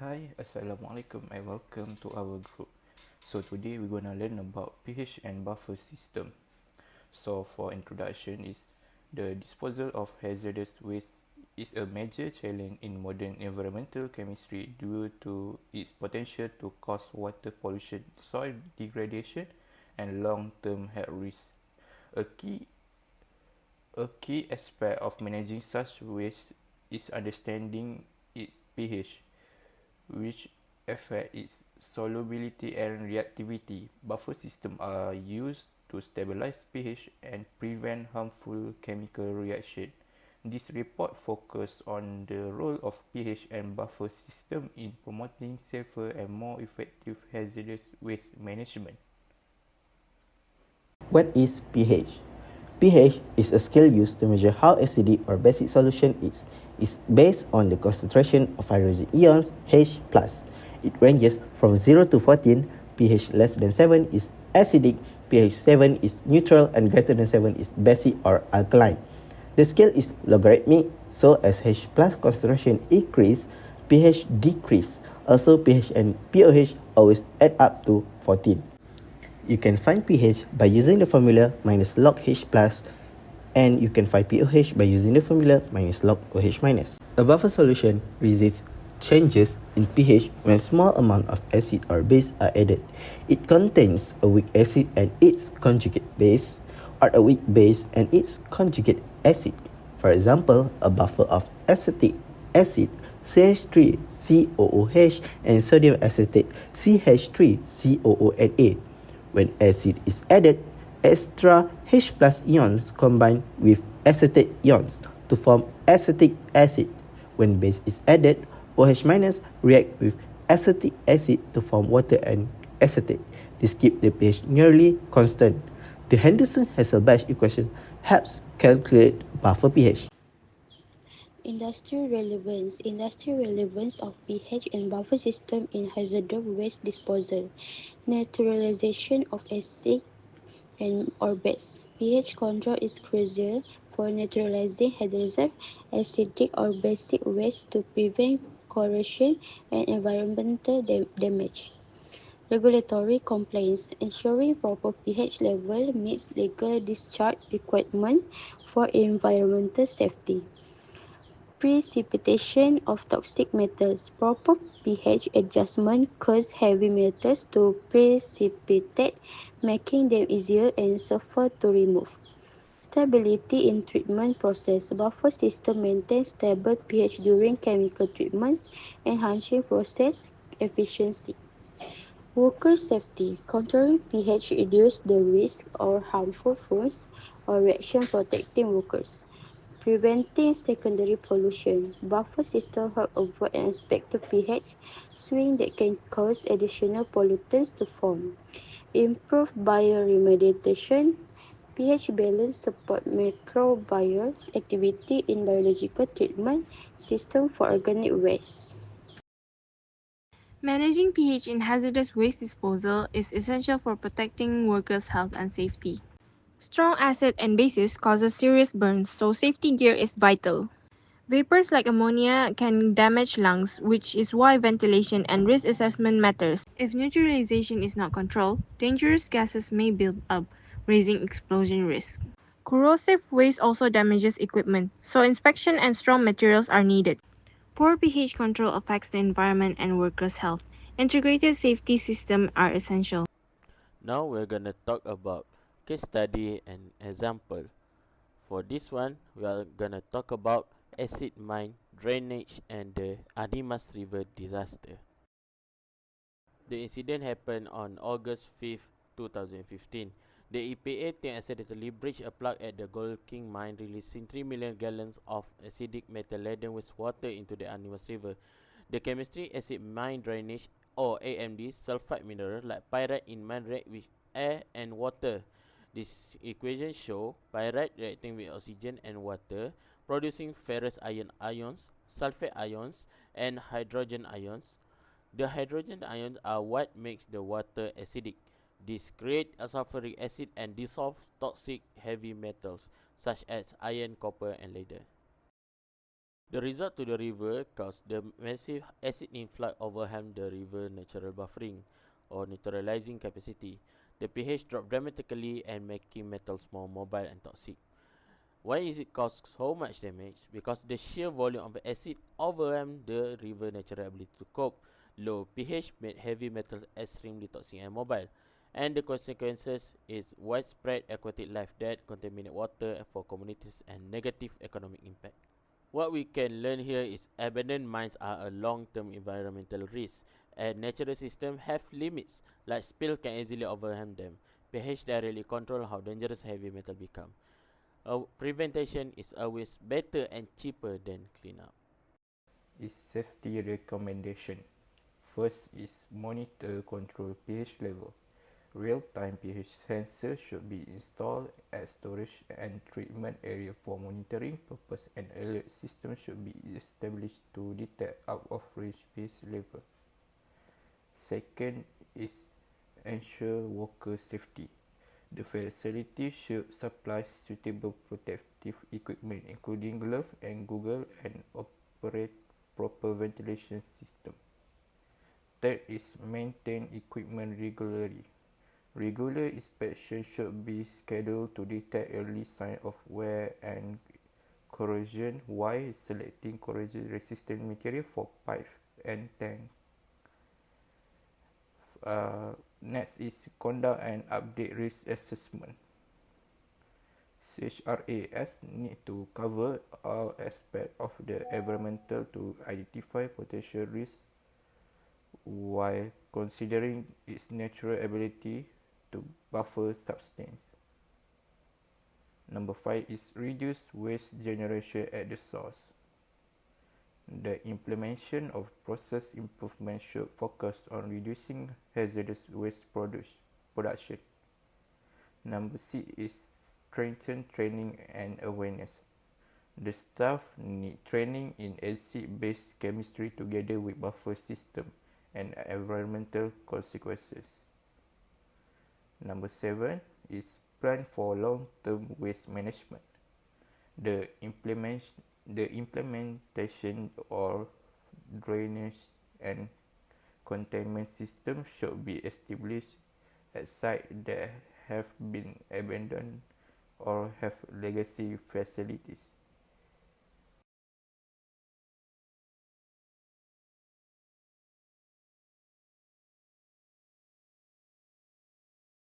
Hi, Assalamualaikum and welcome to our group. So today we're gonna learn about pH and buffer system. So for introduction is the disposal of hazardous waste is a major challenge in modern environmental chemistry due to its potential to cause water pollution, soil degradation and long-term health risks. A key a key aspect of managing such waste is understanding its pH, which affect its solubility and reactivity. Buffer systems are used to stabilize pH and prevent harmful chemical reaction. This report focuses on the role of pH and buffer system in promoting safer and more effective hazardous waste management. What is pH? pH is a scale used to measure how acidic or basic solution is. It's based on the concentration of hydrogen ions H+. It ranges from 0 to 14. pH less than 7 is acidic, pH 7 is neutral, and greater than 7 is basic or alkaline. The scale is logarithmic, so as H plus concentration increase, pH decrease. Also, pH and pOH always add up to 14. You can find pH by using the formula minus log H plus, and you can find pOH by using the formula minus log OH minus. A buffer solution resists changes in pH when small amount of acid or base are added. It contains a weak acid and its conjugate base, or a weak base and its conjugate acid. For example, a buffer of acetic acid CH3COOH and sodium acetate CH3COONA. When acid is added, extra H plus ions combine with acetate ions to form acetic acid. When base is added, OH minus react with acetic acid to form water and acetate. This keeps the pH nearly constant. The Henderson-Hasselbalch equation helps calculate buffer pH. Industrial relevance of pH and buffer system in hazardous waste disposal. Neutralization of acid and or base. pH control is crucial for neutralizing hazardous acidic or basic waste to prevent corrosion and environmental damage. Regulatory compliance. Ensuring proper pH level meets legal discharge requirements for environmental safety. Precipitation of toxic metals. Proper pH adjustment causes heavy metals to precipitate, making them easier and safer to remove. Stability in treatment process. Buffer system maintains stable pH during chemical treatments, enhancing process efficiency. Worker safety. Controlling pH reduces the risk of harmful fumes or reaction, protecting workers. Preventing secondary pollution. Buffer system help avoid unexpected pH swing that can cause additional pollutants to form. Improve bioremediation. pH balance support microbial activity in biological treatment system for organic waste. Managing pH in hazardous waste disposal is essential for protecting workers' health and safety. Strong acid and bases causes serious burns, so safety gear is vital. Vapors like ammonia can damage lungs, which is why ventilation and risk assessment matters. If neutralization is not controlled, dangerous gases may build up, raising explosion risk. Corrosive waste also damages equipment, so inspection and strong materials are needed. Poor pH control affects the environment and workers' health. Integrated safety systems are essential. Now we're gonna talk about case study and example. For this one, we are gonna talk about acid mine drainage and the Animas River disaster. The incident happened on August 5th, 2015. The EPA team accidentally breached a plug at the Gold King mine, releasing 3 million gallons of acidic metal-laden wastewater into the Animas River. The chemistry acid mine drainage or AMD sulfide mineral like pyrite in mine react with air and water. This equation show pyrite reacting with oxygen and water, producing ferrous iron ions, sulfate ions, and hydrogen ions. The hydrogen ions are what makes the water acidic. This create a sulfuric acid and dissolve toxic heavy metals such as iron, copper, and lead. The resort to the river caused the massive acid influx overwhelmed the river natural buffering or neutralizing capacity. The pH dropped dramatically and making metals more mobile and toxic. Why is it caused so much damage? Because the sheer volume of acid overwhelmed the river natural ability to cope. Low pH made heavy metals extremely toxic and mobile. And the consequences is widespread aquatic life death, contaminated water for communities, and negative economic impact. What we can learn here is abandoned mines are a long-term environmental risk, and natural systems have limits, like spill can easily overwhelm them. pH directly control how dangerous heavy metal become. Prevention is always better and cheaper than cleanup. Is safety recommendation. First is monitor control pH level. Real-time pH sensor should be installed at storage and treatment area for monitoring purpose, and alert system should be established to detect out of range pH level. Second is ensure worker safety. The facility should supply suitable protective equipment including gloves and goggles and operate proper ventilation system. Third is maintain equipment regularly. Regular inspection should be scheduled to detect early signs of wear and corrosion while selecting corrosion-resistant material for pipe and tank. Next is conduct and update risk assessment. CHRAS need to cover all aspects of the environmental to identify potential risks while considering its natural ability to buffer substance. Number 5 is reduce waste generation at the source. The implementation of process improvement should focus on reducing hazardous waste production. Number 6 is strengthen training and awareness. The staff need training in acid-based chemistry together with buffer system and environmental consequences. Number 7 is plan for long-term waste management. The implementation of drainage and containment systems should be established at sites that have been abandoned or have legacy facilities.